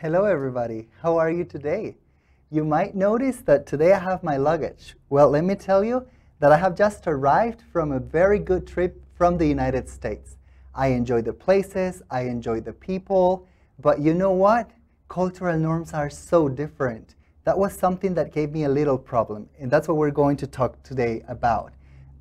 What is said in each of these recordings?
Hello everybody, how are you today? You might notice that today I have my luggage. Well, let me tell you that I have just arrived from a very good trip from the United States. I enjoy the places, I enjoy the people, but you know what? Cultural norms are so different. That was something that gave me a little problem, and that's what we're going to talk today about.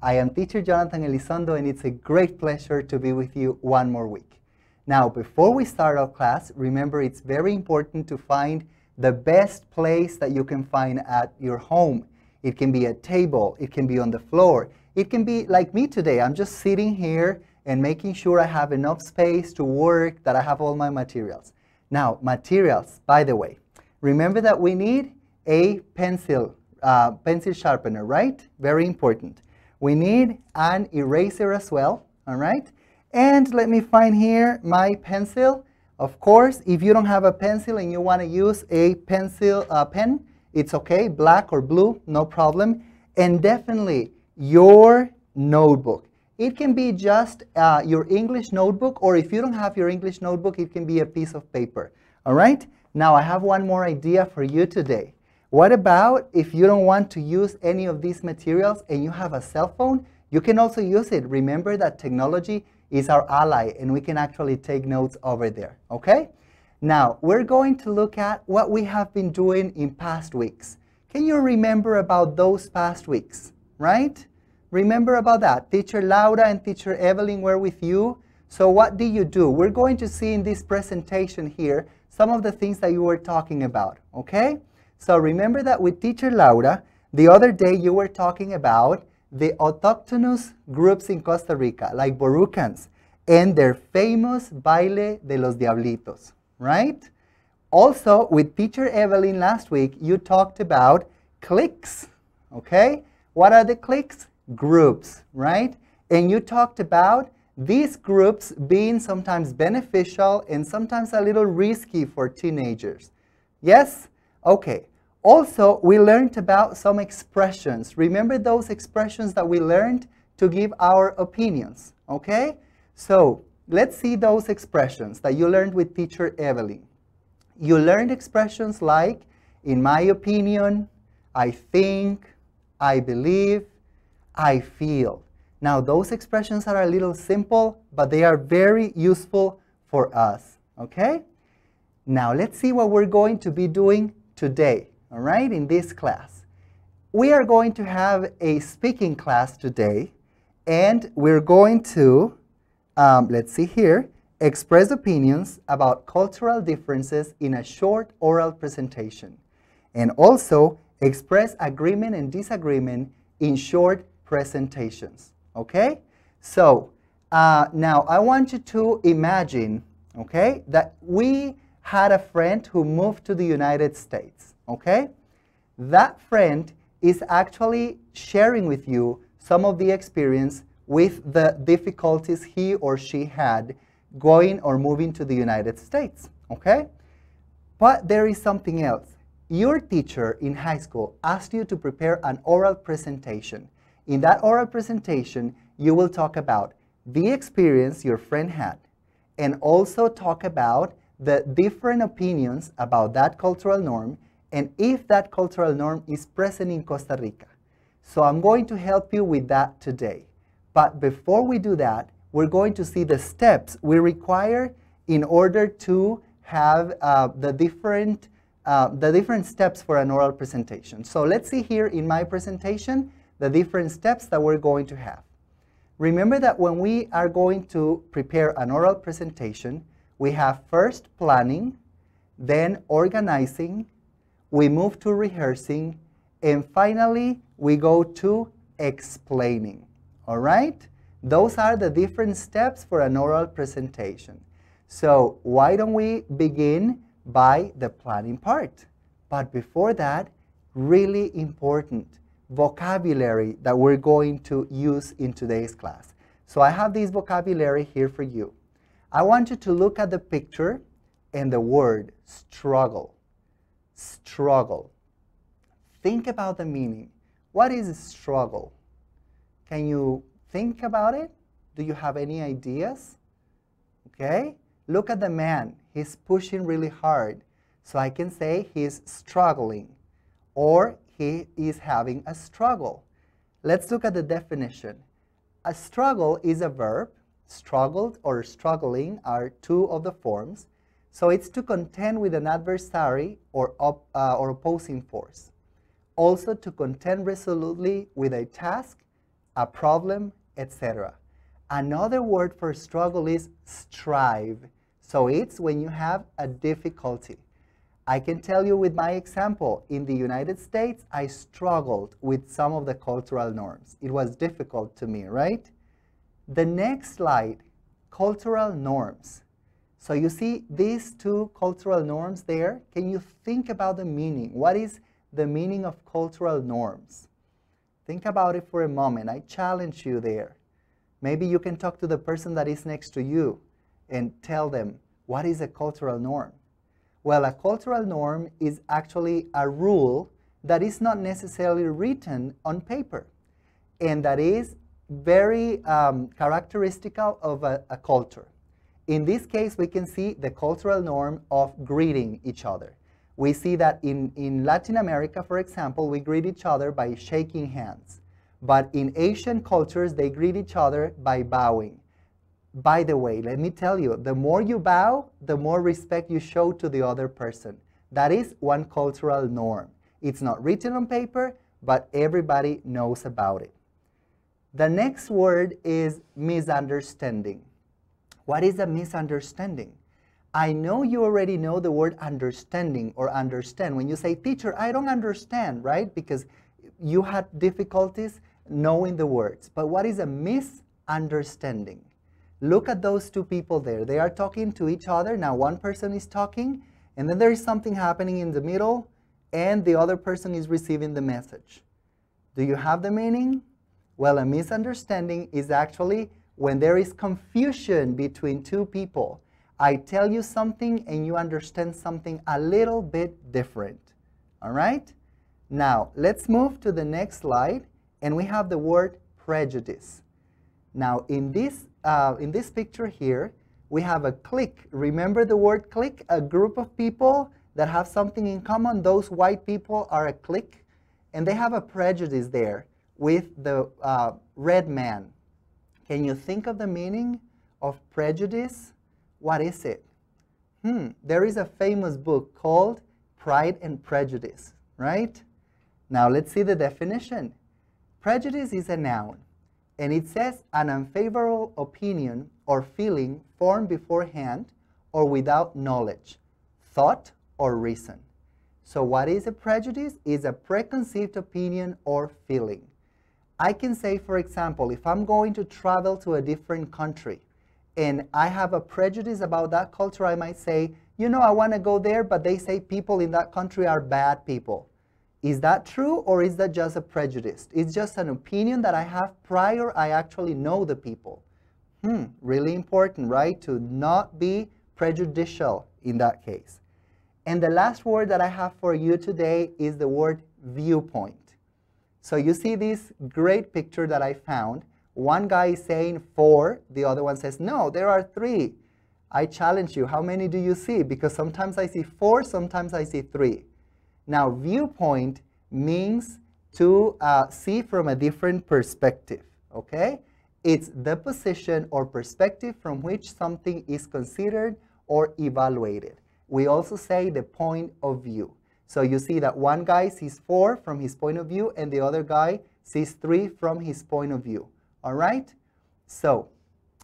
I am teacher Jonnathan Elizondo, and it's a great pleasure to be with you one more week. Now, before we start our class, remember it's very important to find the best place that you can find at your home. It can be a table, it can be on the floor, it can be like me today. I'm just sitting here and making sure I have enough space to work, that I have all my materials. Now, materials, by the way, remember that we need a pencil sharpener, right? Very important. We need an eraser as well, all right? And let me find here my pencil. Of course, if you don't have a pencil and you want to use a pencil pen, it's okay, black or blue, no problem. And definitely your notebook. It can be just your English notebook, or if you don't have your English notebook, it can be a piece of paper. All right? Now, I have one more idea for you today. What about if you don't want to use any of these materials and you have a cell phone? You can also use it. Remember that technology is our ally, and we can actually take notes over there, okay? Now, we're going to look at what we have been doing in past weeks. Can you remember about those past weeks, right? Remember about that. Teacher Laura and Teacher Evelyn were with you. So what did you do? We're going to see in this presentation here some of the things that you were talking about, okay? So remember that with Teacher Laura, the other day you were talking about the autochthonous groups in Costa Rica, like Borucans, and their famous Baile de los Diablitos, right? Also, with Teacher Evelyn last week, you talked about cliques, okay? What are the cliques? Groups, right? And you talked about these groups being sometimes beneficial and sometimes a little risky for teenagers. Yes? Okay. Also, we learned about some expressions. Remember those expressions that we learned to give our opinions, okay? So, let's see those expressions that you learned with Teacher Evelyn. You learned expressions like, in my opinion, I think, I believe, I feel. Now, those expressions are a little simple, but they are very useful for us, okay? Now, let's see what we're going to be doing today. All right, in this class. We are going to have a speaking class today, and we're going to, let's see here, express opinions about cultural differences in a short oral presentation, and also express agreement and disagreement in short presentations, okay? So, now I want you to imagine, okay, that we had a friend who moved to the United States. Okay? That friend is actually sharing with you some of the experience with the difficulties he or she had going or moving to the United States. Okay? But there is something else. Your teacher in high school asked you to prepare an oral presentation. In that oral presentation, you will talk about the experience your friend had, and also talk about the different opinions about that cultural norm, and if that cultural norm is present in Costa Rica. So I'm going to help you with that today. But before we do that, we're going to see the steps we require in order to have the different steps for an oral presentation. So let's see here in my presentation the different steps that we're going to have. Remember that when we are going to prepare an oral presentation, we have first planning, then organizing, we move to rehearsing, and finally, we go to explaining. All right? Those are the different steps for an oral presentation. So why don't we begin by the planning part? But before that, really important, vocabulary that we're going to use in today's class. So I have this vocabulary here for you. I want you to look at the picture and the word struggle. Struggle. Think about the meaning. What is struggle? Can you think about it? Do you have any ideas? Okay? Look at the man. He's pushing really hard. So I can say he's struggling, or he is having a struggle. Let's look at the definition. A struggle is a verb. Struggled or struggling are two of the forms. So it's to contend with an adversary or opposing force. Also to contend resolutely with a task, a problem, etc. Another word for struggle is strive. So it's when you have a difficulty. I can tell you with my example, in the United States, I struggled with some of the cultural norms. It was difficult to me, right? The next slide, cultural norms. So you see these two cultural norms there? Can you think about the meaning? What is the meaning of cultural norms? Think about it for a moment. I challenge you there. Maybe you can talk to the person that is next to you and tell them, what is a cultural norm? Well, a cultural norm is actually a rule that is not necessarily written on paper, and that is very characteristical of a culture. In this case, we can see the cultural norm of greeting each other. We see that in Latin America, for example, we greet each other by shaking hands. But in Asian cultures, they greet each other by bowing. By the way, let me tell you, the more you bow, the more respect you show to the other person. That is one cultural norm. It's not written on paper, but everybody knows about it. The next word is misunderstanding. What is a misunderstanding? I know you already know the word understanding or understand. When you say, teacher, I don't understand, right? Because you had difficulties knowing the words. But what is a misunderstanding? Look at those two people there. They are talking to each other. Now one person is talking, and then there is something happening in the middle, and the other person is receiving the message. Do you have the meaning? Well, a misunderstanding is actually when there is confusion between two people. I tell you something and you understand something a little bit different. All right? Now, let's move to the next slide, and we have the word prejudice. Now, in this picture here, we have a clique. Remember the word clique? A group of people that have something in common. Those white people are a clique, and they have a prejudice there with the red man. Can you think of the meaning of prejudice? What is it? There is a famous book called Pride and Prejudice, right? Now let's see the definition. Prejudice is a noun, and it says an unfavorable opinion or feeling formed beforehand or without knowledge, thought, or reason. So what is a prejudice? It's a preconceived opinion or feeling. I can say, for example, if I'm going to travel to a different country and I have a prejudice about that culture, I might say, you know, I want to go there, but they say people in that country are bad people. Is that true, or is that just a prejudice? It's just an opinion that I have prior I actually know the people. Really important, right? To not be prejudicial in that case. And the last word that I have for you today is the word viewpoint. So you see this great picture that I found. One guy is saying 4, the other one says, no, there are 3. I challenge you, how many do you see? Because sometimes I see 4, sometimes I see 3. Now, viewpoint means to see from a different perspective, okay? It's the position or perspective from which something is considered or evaluated. We also say the point of view. So you see that one guy sees 4 from his point of view, and the other guy sees 3 from his point of view. All right? So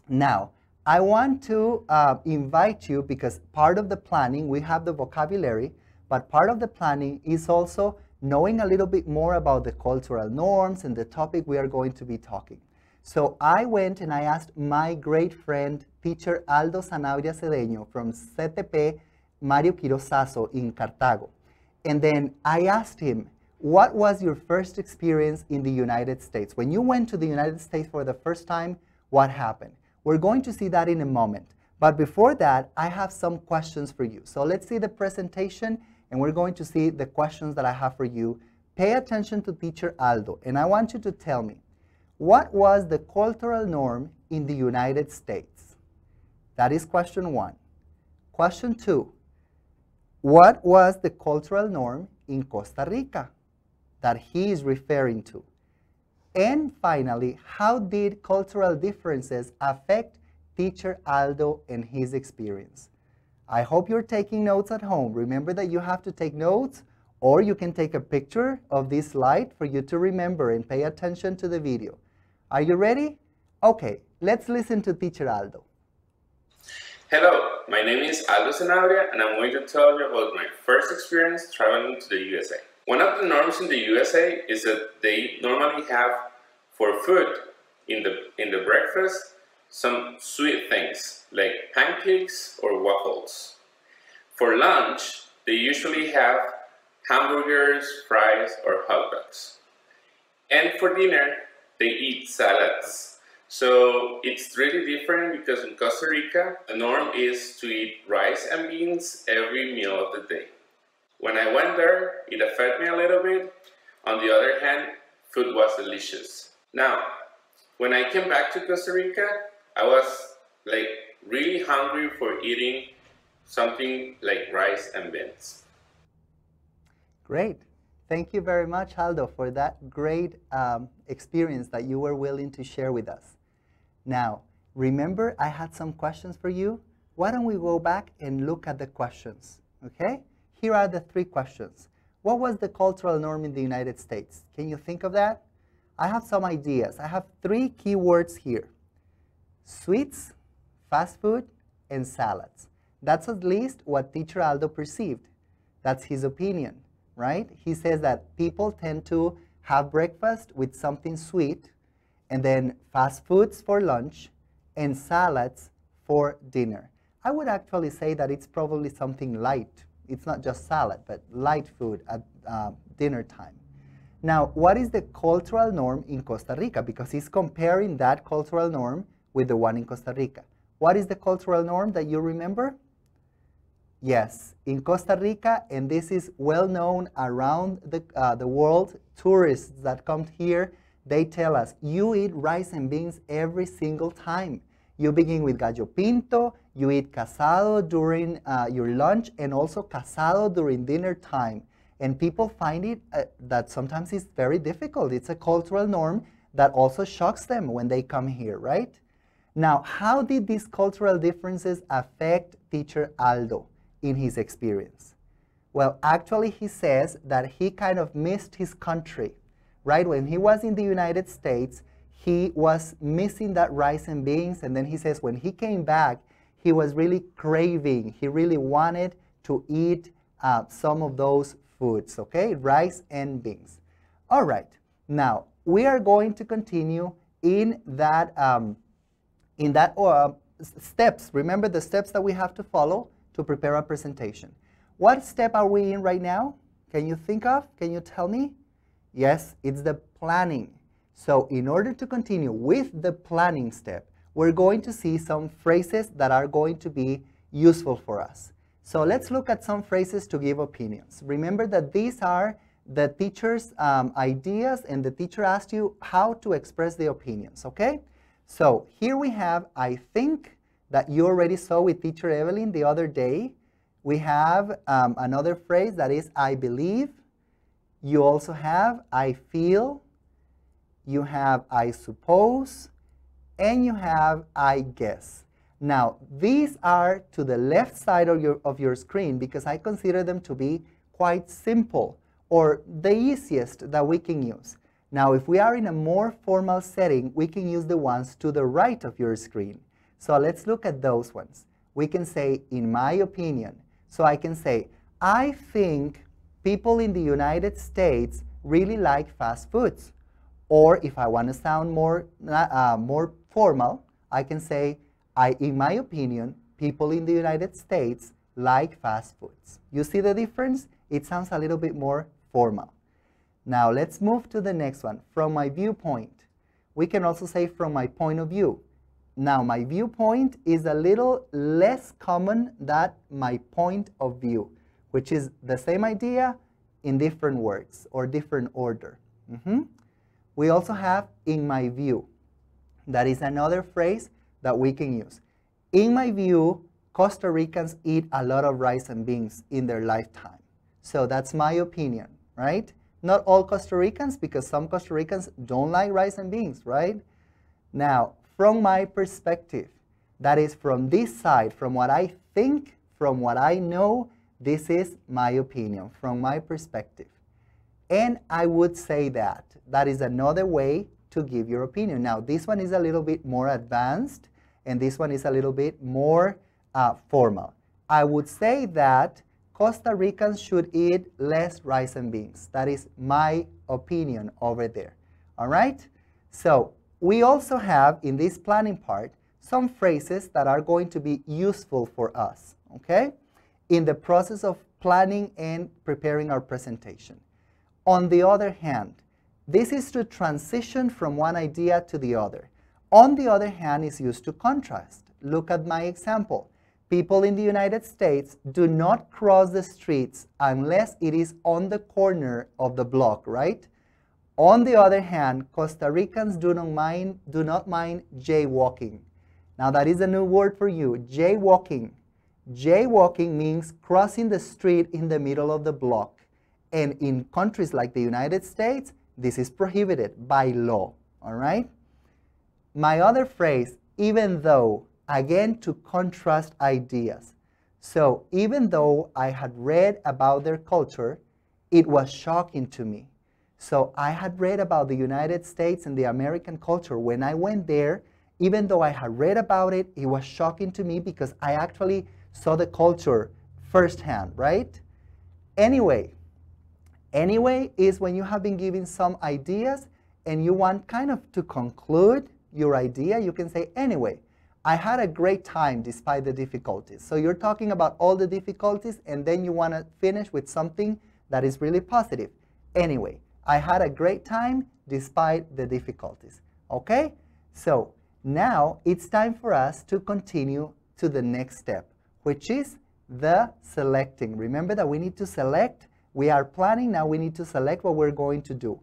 now, I want to invite you, because part of the planning, we have the vocabulary, but part of the planning is also knowing a little bit more about the cultural norms and the topic we are going to be talking. So I went and I asked my great friend, teacher Aldo Sanabria Cedeño from CTP Mario Quirosazo in Cartago. And then I asked him, What was your first experience in the United States? When you went to the United States for the first time, what happened? We're going to see that in a moment. But before that, I have some questions for you. So let's see the presentation, and we're going to see the questions that I have for you. Pay attention to teacher Aldo, and I want you to tell me, what was the cultural norm in the United States? That is question 1. Question 2, what was the cultural norm in Costa Rica that he is referring to? And finally, how did cultural differences affect teacher Aldo and his experience? I hope you're taking notes at home. Remember that you have to take notes, or you can take a picture of this slide for you to remember and pay attention to the video. Are you ready? Okay, let's listen to teacher Aldo. Hello, my name is Aldo Zanabria, and I'm going to tell you about my first experience traveling to the USA. One of the norms in the USA is that they normally have for food in the breakfast some sweet things like pancakes or waffles. For lunch, they usually have hamburgers, fries, or hot dogs. And for dinner, they eat salads. So it's really different because in Costa Rica, the norm is to eat rice and beans every meal of the day. When I went there, it affected me a little bit. On the other hand, food was delicious. Now, when I came back to Costa Rica, I was like really hungry for eating something like rice and beans. Great. Thank you very much, Aldo, for that great experience that you were willing to share with us. Now, remember I had some questions for you? Why don't we go back and look at the questions, okay? Here are the 3 questions. What was the cultural norm in the United States? Can you think of that? I have some ideas. I have 3 key words here. Sweets, fast food, and salads. That's at least what teacher Aldo perceived. That's his opinion, right? He says that people tend to have breakfast with something sweet, and then fast foods for lunch, and salads for dinner. I would actually say that it's probably something light. It's not just salad, but light food at dinner time. Now, what is the cultural norm in Costa Rica? Because he's comparing that cultural norm with the one in Costa Rica. What is the cultural norm that you remember? Yes, in Costa Rica, and this is well known around the world, tourists that come here, they tell us, you eat rice and beans every single time. You begin with gallo pinto, you eat casado during your lunch, and also casado during dinner time. And people find it that sometimes it's very difficult. It's a cultural norm that also shocks them when they come here, right? Now, how did these cultural differences affect teacher Aldo in his experience? Well, actually, he says that he kind of missed his country. Right? When he was in the United States, he was missing that rice and beans, and then he says when he came back, he was really craving. He really wanted to eat some of those foods, okay? Rice and beans. All right. Now, we are going to continue in that steps. Remember the steps that we have to follow to prepare a presentation. What step are we in right now? Can you think of? Can you tell me? Yes, it's the planning. So in order to continue with the planning step, we're going to see some phrases that are going to be useful for us. So let's look at some phrases to give opinions. Remember that these are the teacher's ideas, and the teacher asked you how to express the opinions, okay? So here we have, I think, that you already saw with teacher Evelyn the other day. We have another phrase that is, I believe. You also have, I feel. You have, I suppose. And you have, I guess. Now, these are to the left side of your screen because I consider them to be quite simple, or the easiest that we can use. Now, if we are in a more formal setting, we can use the ones to the right of your screen. So let's look at those ones. We can say, in my opinion. So I can say, I think people in the United States really like fast foods. Or if I want to sound more formal, I can say, in my opinion, people in the United States like fast foods. You see the difference? It sounds a little bit more formal. Now let's move to the next one. From my viewpoint. We can also say from my point of view. Now my viewpoint is a little less common than my point of view, which is the same idea in different words or different order. We also have in my view. That is another phrase that we can use. In my view, Costa Ricans eat a lot of rice and beans in their lifetime. So that's my opinion, right? Not all Costa Ricans, because some Costa Ricans don't like rice and beans, right? Now, from my perspective, that is from this side, from what I think, from what I know, this is my opinion, from my perspective. And I would say that. That is another way to give your opinion. Now, this one is a little bit more advanced, and this one is a little bit more formal. I would say that Costa Ricans should eat less rice and beans. That is my opinion over there. All right? So we also have in this planning part some phrases that are going to be useful for us, okay, in the process of planning and preparing our presentation. On the other hand, this is to transition from one idea to the other. On the other hand, is used to contrast. Look at my example. People in the United States do not cross the streets unless it is on the corner of the block, right? On the other hand, Costa Ricans do not mind jaywalking. Now that is a new word for you, jaywalking. Jaywalking means crossing the street in the middle of the block. And in countries like the United States, this is prohibited by law, all right? My other phrase, even though, again to contrast ideas. So even though I had read about their culture, it was shocking to me. So I had read about the United States and the American culture. When I went there, even though I had read about it, it was shocking to me because I actually saw the culture firsthand, right? Anyway is when you have been given some ideas and you want kind of to conclude your idea, you can say, anyway, I had a great time despite the difficulties. So you're talking about all the difficulties and then you want to finish with something that is really positive. Anyway, I had a great time despite the difficulties. Okay? So now it's time for us to continue to the next step, which is the selecting. Remember that we need to select. We are planning, now we need to select what we're going to do.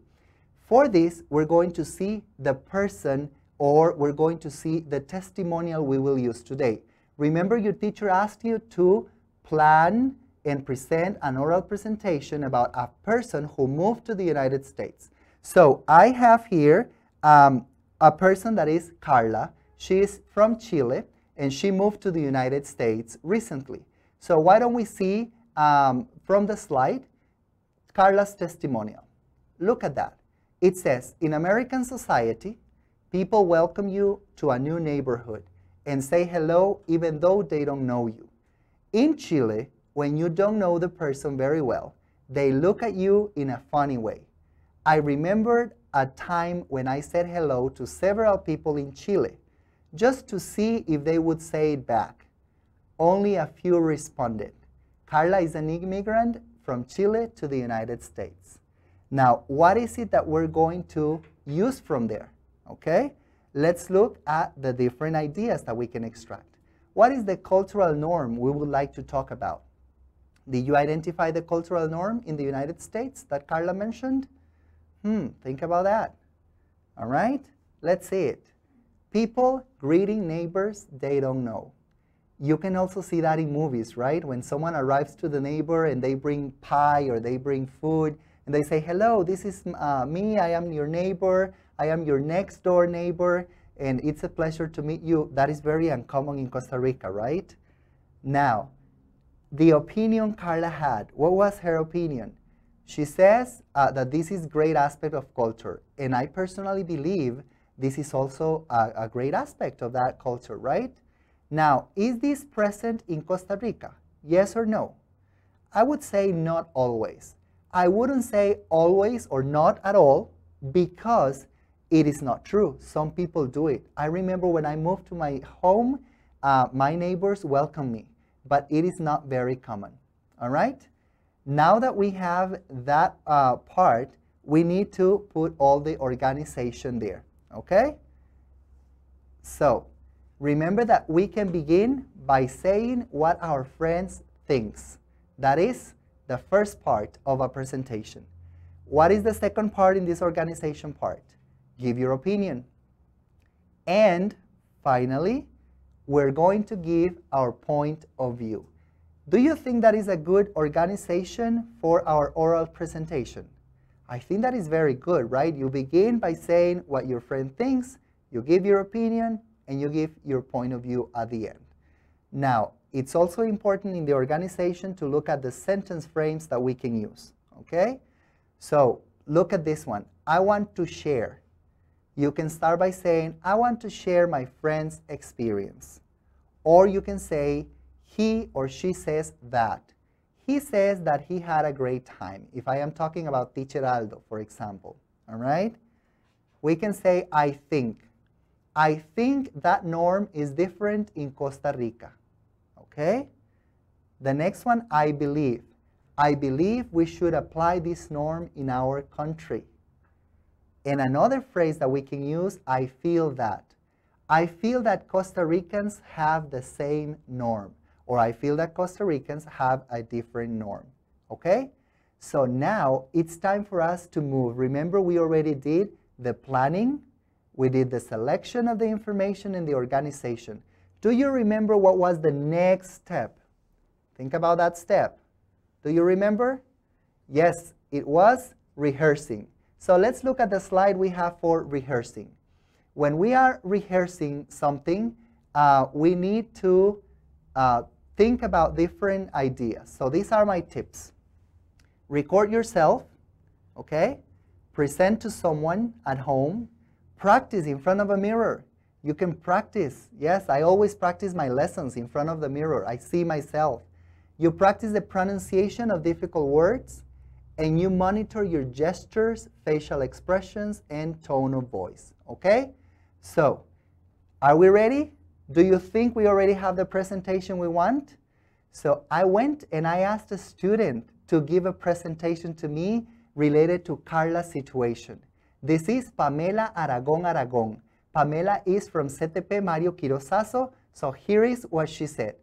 For this, we're going to see the person or we're going to see the testimonial we will use today. Remember your teacher asked you to plan and present an oral presentation about a person who moved to the United States. So I have here a person that is Carla. She is from Chile and she moved to the United States recently. So why don't we see from the slide Carla's testimonial. Look at that. It says, in American society, people welcome you to a new neighborhood and say hello even though they don't know you. In Chile, when you don't know the person very well, they look at you in a funny way. I remembered a time when I said hello to several people in Chile, just to see if they would say it back. Only a few responded. Carla is an immigrant from Chile to the United States. Now, what is it that we're going to use from there? Okay, let's look at the different ideas that we can extract. What is the cultural norm we would like to talk about? Did you identify the cultural norm in the United States that Carla mentioned? Think about that. All right, let's see it. People greeting neighbors they don't know. You can also see that in movies, right? When someone arrives to the neighbor and they bring pie or they bring food and they say, hello, this is me, I am your neighbor, I am your next door neighbor, and it's a pleasure to meet you. That is very uncommon in Costa Rica, right? Now, the opinion Carla had, what was her opinion? She says that this is a great aspect of culture, and I personally believe this is also a great aspect of that culture, right? Now, is this present in Costa Rica? Yes or no? I would say not always. I wouldn't say always or not at all because it is not true. Some people do it. I remember when I moved to my home, my neighbors welcomed me, but it is not very common. All right? Now that we have that part, we need to put all the organization there, okay? So, remember that we can begin by saying what our friends thinks. That is the first part of a presentation. What is the second part in this organization part? Give your opinion. And finally, we're going to give our point of view. Do you think that is a good organization for our oral presentation? I think that is very good, right? You begin by saying what your friend thinks, you give your opinion, and you give your point of view at the end. Now, it's also important in the organization to look at the sentence frames that we can use, okay? So, look at this one. I want to share. You can start by saying, I want to share my friend's experience. Or you can say, he or she says that. He says that he had a great time. If I am talking about Teacher Aldo, for example, all right? We can say, I think. I think that norm is different in Costa Rica, okay? The next one, I believe. I believe we should apply this norm in our country. And another phrase that we can use, I feel that. I feel that Costa Ricans have the same norm. Or I feel that Costa Ricans have a different norm. Okay? So now it's time for us to move. Remember, we already did the planning. We did the selection of the information and the organization. Do you remember what was the next step? Think about that step. Do you remember? Yes, it was rehearsing. So let's look at the slide we have for rehearsing. When we are rehearsing something, we need to think about different ideas. So these are my tips. Record yourself, okay? Present to someone at home. Practice in front of a mirror. You can practice. Yes, I always practice my lessons in front of the mirror. I see myself. You practice the pronunciation of difficult words, and you monitor your gestures, facial expressions, and tone of voice, okay? So, are we ready? Do you think we already have the presentation we want? So I went and I asked a student to give a presentation to me related to Carla's situation. This is Pamela Aragon. Pamela is from CTP Mario Quirosazo, so here is what she said.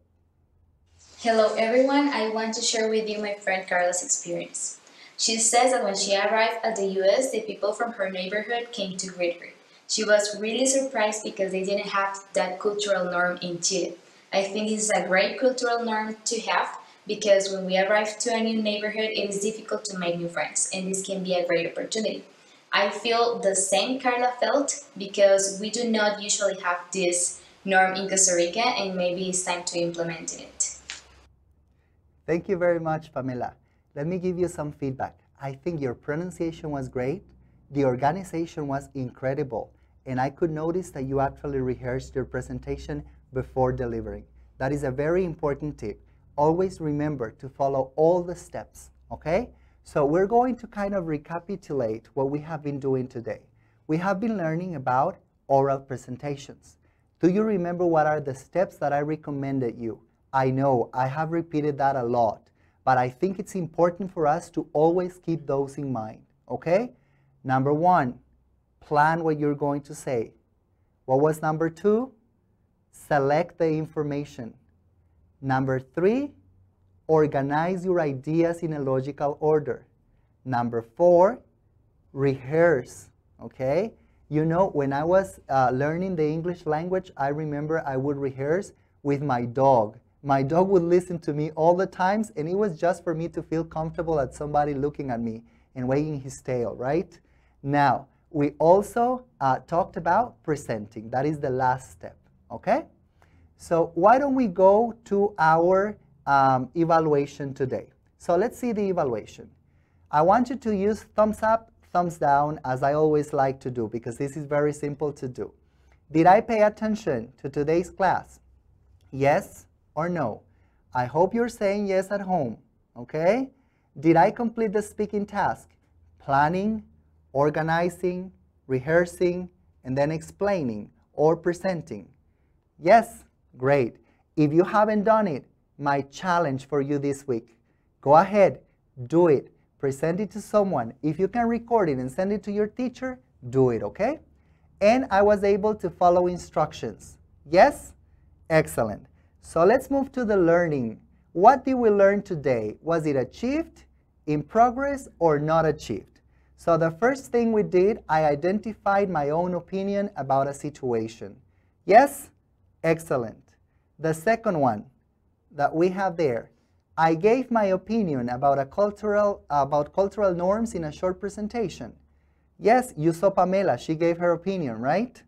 Hello everyone, I want to share with you my friend Carla's experience. She says that when she arrived at the US, the people from her neighborhood came to greet her. She was really surprised because they didn't have that cultural norm in Chile. I think this is a great cultural norm to have because when we arrive to a new neighborhood, it is difficult to make new friends, and this can be a great opportunity. I feel the same Carla felt because we do not usually have this norm in Costa Rica, and maybe it's time to implement it. Thank you very much, Pamela. Let me give you some feedback. I think your pronunciation was great. The organization was incredible. And I could notice that you actually rehearsed your presentation before delivering. That is a very important tip. Always remember to follow all the steps, okay? So we're going to kind of recapitulate what we have been doing today. We have been learning about oral presentations. Do you remember what are the steps that I recommended you? I know I have repeated that a lot, but I think it's important for us to always keep those in mind, okay? Number one, plan what you're going to say. What was number two? Select the information. Number three, organize your ideas in a logical order. Number four, rehearse, okay? You know, when I was learning the English language, I remember I would rehearse with my dog. My dog would listen to me all the times, and it was just for me to feel comfortable at somebody looking at me and wagging his tail, right? Now, we also talked about presenting. That is the last step, okay? So why don't we go to our evaluation today? So let's see the evaluation. I want you to use thumbs up, thumbs down, as I always like to do, because this is very simple to do. Did I pay attention to today's class? Yes or no? I hope you're saying yes at home, okay? Did I complete the speaking task? Planning, organizing, rehearsing, and then explaining or presenting? Yes? Great. If you haven't done it, my challenge for you this week, go ahead, do it. present it to someone. If you can record it and send it to your teacher, do it, okay? And I was able to follow instructions. Yes? Excellent. So let's move to the learning. What did we learn today? Was it achieved, in progress, or not achieved? So the first thing we did, I identified my own opinion about a situation. Yes? Excellent. The second one that we have there, I gave my opinion about cultural norms in a short presentation. Yes, you saw Pamela, she gave her opinion, right?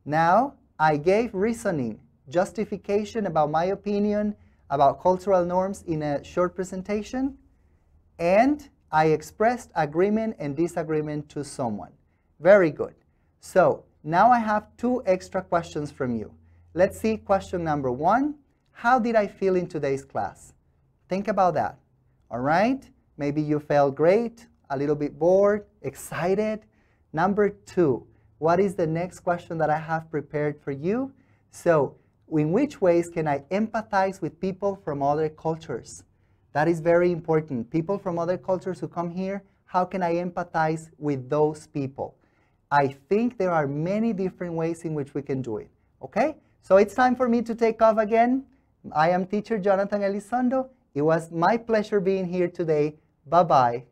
Now, I gave reasoning, justification about my opinion about cultural norms in a short presentation, and I expressed agreement and disagreement to someone. Very good. So, now I have 2 extra questions from you. Let's see question number 1. How did I feel in today's class? Think about that. All right? Maybe you felt great, a little bit bored, excited. Number 2, what is the next question that I have prepared for you? So, in which ways can I empathize with people from other cultures? That is very important. People from other cultures who come here, how can I empathize with those people? I think there are many different ways in which we can do it. Okay? So it's time for me to take off again. I am teacher Jonnathan Elizondo. It was my pleasure being here today. Bye-bye.